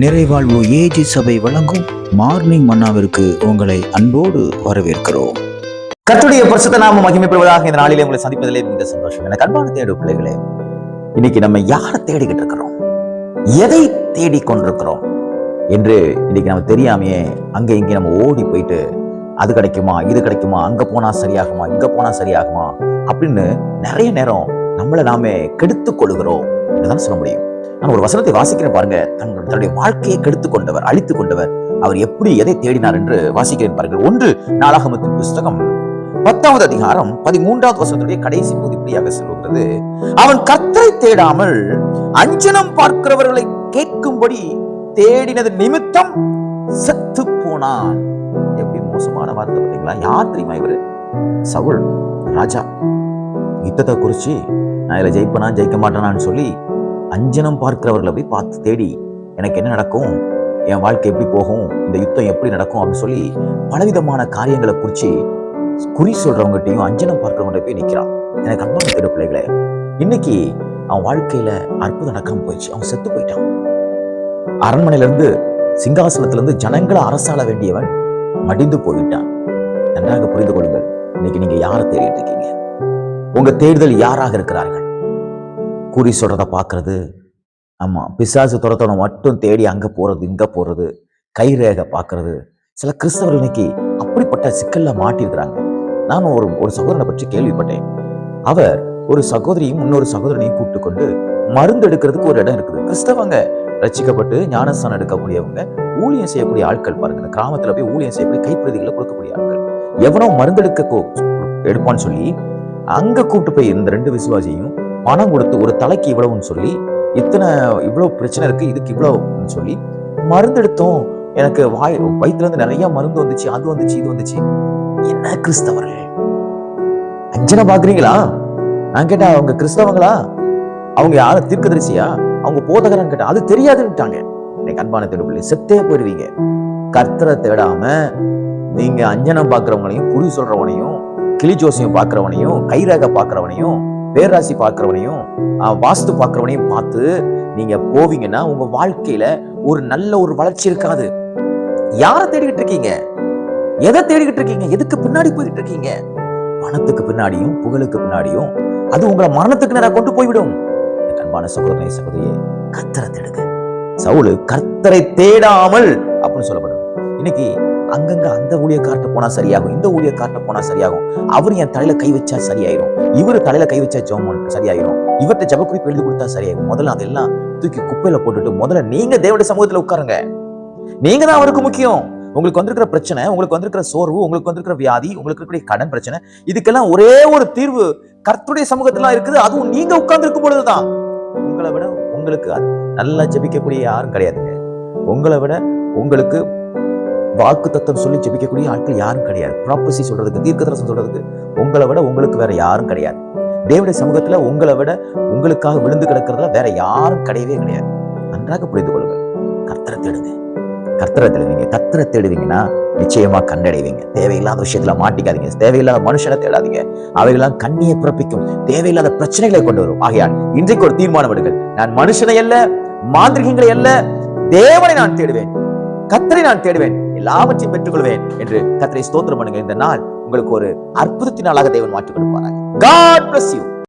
நிறைவாழ்வு AG சபை வழங்கும் morning மன்னாவிற்கு உங்களை அன்போடு வரவேற்கிறோம். கர்த்தருடைய பரிசுத்த நாமம் மகிமைப்படுவதாக இந்த நாளிலே உங்களை சந்திப்பதிலே மிகுந்த சந்தோஷம். எனக்கு அன்பான தேடு பிள்ளைகளே, இன்னைக்கு நம்ம யாரை தேடிக்கிட்டு இருக்கிறோம், எதை தேடி கொண்டிருக்கிறோம் என்று இன்னைக்கு நம்ம தெரியாமையே அங்க இங்கே நம்ம ஓடி போயிட்டு அது கிடைக்குமா, இது கிடைக்குமா, அங்க போனா சரியாகுமா, இங்க போனா சரியாகுமா அப்படின்னு நிறைய நேரம் நம்மளை நாமே கெடுத்துக் கொள்கிறோம் என்றுதான் சொல்ல முடியும். நான் ஒரு வசனத்தை வாசிக்கிறேன் பாருங்க. தன்னுடைய வாழ்க்கையை கெடுத்துக் கொண்டவர், அழித்துக் கொண்டவர், அவர் எப்படி எதை தேடினார் என்று வாசிக்கிறேன் பாருங்கள். 1 நாளாகமத்தின் புஸ்தகம் 10வது அதிகாரம் 13வது வசனத்துடைய கடைசி பகுதி இப்படியாக சொல்லுகிறது, அவன் கர்த்தரை தேடாமல் அஞ்சனம் பார்க்கிறவர்களை கேட்கும்படி தேடினது நிமித்தம் செத்து போனான். எப்படி மோசமான வார்த்தை பார்த்தீங்களா? யார் தெரியுமா இவரு? சவுல் ராஜா. யுத்தத்தை குறிச்சு நான் இதுல ஜெயிப்பனா ஜெயிக்க மாட்டேனான்னு சொல்லி அஞ்சனம் பார்க்கிறவர்களை போய் பார்த்து தேடி எனக்கு என்ன நடக்கும், என் வாழ்க்கை எப்படி போகும், இந்த யுத்தம் எப்படி நடக்கும் அப்படின்னு சொல்லி பலவிதமான காரியங்களை குறிச்சு குறி சொல்றவங்ககிட்டையும் அஞ்சனம் பார்க்கிறவங்க போய் நிற்கிறான். எனக்கு அன்பான தேடு பிள்ளைகளே, இன்னைக்கு அவன் வாழ்க்கையில அற்புதம் நடக்காம போயிடுச்சு. அவன் செத்து போயிட்டான். அரண்மனையில இருந்து, சிங்காசனத்துல இருந்து ஜனங்களை அரசாள வேண்டியவன் மடிந்து போயிட்டான். நன்றாக புரிந்து கொள்ளுங்கள். இன்னைக்கு நீங்க யாரை தேடிட்டு இருக்கீங்க? உங்க தேடுதல் யாராக இருக்கிறார்கள்? குறி சொல்றத பாக்குறது, ஆமா பிசாசு துரத்தவனை மட்டும் தேடி அங்க போறது இங்க போறது, கை ரேகை பாக்குறது. சில கிறிஸ்தவர்கள் இன்னைக்கு அப்படிப்பட்ட சிக்கல்ல மாட்டிருக்கிறாங்க. நான் ஒரு சகோதரனை பற்றி கேள்விப்பட்டேன். அவர் ஒரு சகோதரியும் இன்னொரு சகோதரனையும் கூப்பிட்டு கொண்டு மருந்து எடுக்கிறதுக்கு ஒரு இடம் இருக்குது. கிறிஸ்தவங்க ரட்சிக்கப்பட்டு ஞானஸ்தானம் எடுக்கக்கூடியவங்க, ஊழியம் செய்யக்கூடிய ஆட்கள் பாருங்க, கிராமத்துல போய் ஊழியம் செய்யக்கூடிய கைப்பிரதிகளை கொடுக்கக்கூடிய ஆட்கள். எவனோ மருந்தெடுக்க எடுப்பான்னு சொல்லி அங்க கூப்பிட்டு போய் இந்த 2 விசுவாசியும் பணம் கொடுத்து ஒரு தலைக்கு இவ்வளவுன்னு சொல்லி, இவ்வளவு பிரச்சனை இருக்கு, இதுக்கு இவ்வளவுன்னு சொல்லி மருந்தெடுத்தோம். எனக்கு வயிற்றுல இருந்து நிறைய மருந்து வந்துச்சு, அது வந்துச்சு, இது வந்துச்சு. என்ன கிறிஸ்தவர்கள் அஞ்சனை பாக்குறீங்களா? நான் கேட்டா அவங்க கிறிஸ்தவங்களா, அவங்க யார தீர்க்கதரிசியா, அவங்க போதகரான்னு கேட்டா அது தெரியாதுன்னுட்டாங்க. எனக்கு அன்பான தேடுபிள்ளை, செத்தே போயிடுவீங்க. கர்த்தரை தேடாம நீங்க அஞ்சனம் பாக்குறவங்களையும், குறி சொல்றவனையும், கிளி ஜோசியம் பாக்குறவனையும், கைரேகை பாக்குறவனையும், பேராசி பார்க்கிறவனையும், வாஸ்து பார்க்கிறவனையும் பார்த்து நீங்க போவீங்கன்னா உங்க வாழ்க்கையில ஒரு நல்ல ஒரு வளர்ச்சி இருக்காது. யாரை தேடிக்கிட்டு இருக்கீங்க? எதை தேடிக்கிட்டு இருக்கீங்க? எதுக்கு பின்னாடி போயிட்டு இருக்கீங்க? பணத்துக்கு பின்னாடியும், புகழுக்கு பின்னாடியும். அது உங்களை மரணத்துக்கு நேரம் கொண்டு போய்விடும். அன்பான சகோதரனை சகோதரியே, கர்த்தரை தேடுங்க. சவுல் கர்த்தரை தேடாமல் அப்படின்னு சொல்லப்படும். இன்னைக்கு அங்கங்க அந்த ஊழியக்கார்ட்ட போனா சரியாகும், இந்த ஊழியக்கார்ட்ட போனா சரியாகும், அவர் என் தலையில கை வச்சா சரியாயிரும், இவரு தலையில கை வச்சா ஜெபம் சரியாயிரும், இவர்கிட்ட ஜெபக்குறிப்பு எழுதி கொடுத்தா சரியாயிரும். முதல்ல அதெல்லாம் தூக்கி குப்பையில போட்டுட்டு முதல்ல நீங்க தேவனுடைய சமூகத்துல உட்காருங்க. நீங்க தான் அவருக்கு முக்கியம். உங்களுக்கு வந்திருக்கிற பிரச்சனை, உங்களுக்கு வந்திருக்கிற சோர்வு, உங்களுக்கு வந்திருக்கிற வியாதி, உங்களுக்கு இருக்கிற கடன் பிரச்சனை, இதுக்கெல்லாம் ஒரே ஒரு தீர்வு கர்த்தருடைய சமூகத்துல இருக்குது. அதுவும் நீங்க உட்கார்ந்து இருக்கும் பொழுதுதான். உங்களை விட உங்களுக்கு நல்லா ஜெபிக்கக்கூடிய யாரும் கிடையாதுங்க. உங்களை விட உங்களுக்கு வாக்கு தத்துவம் சொல்லி ஜெபிக்கக்கூடிய ஆட்கள் யாரும் கிடையாது. ப்ராப்பசி சொல்றதுக்கு, தீர்க்கதரிசனம் சொல்றதுக்கு உங்களை விட உங்களுக்கு வேற யாரும் கிடையாது. தேவனுடைய சமூகத்துல உங்களை விட உங்களுக்காக விழுந்து கிடக்கிறதுல வேற யாரும் கிடையவே கிடையாது. நன்றாக புரிந்து கொள்ளுங்கள். கர்த்தரை தேடுங்க. கர்த்தரை தேடுவீங்க. கர்த்தரை தேடுவீங்கன்னா நிச்சயமா கண்டடைவீங்க. தேவையில்லாத விஷயத்துல மாட்டிக்காதீங்க. தேவையில்லாத மனுஷனை தேடாதீங்க. அவைகளாம் கண்ணியை பிறப்பிக்கும். தேவையில்லாத பிரச்சனைகளை கொண்டு வரும். ஆகையால் இன்றைக்கு ஒரு தீர்மானம் எடுங்கள். நான் மனுஷனை அல்ல, மாந்திரிகங்களை அல்ல, தேவனை நான் தேடுவேன், கர்த்தரை நான் தேடுவேன், எல்லாவற்றையும் பெற்றுக்கொள்வேன் என்று கர்த்தரை ஸ்தோத்திரம் பண்ணுங்க. இந்த நாள் உங்களுக்கு ஒரு அற்புதத்தினாலாக தேவன் மாற்றிக் கொடுப்பாராக. God bless you.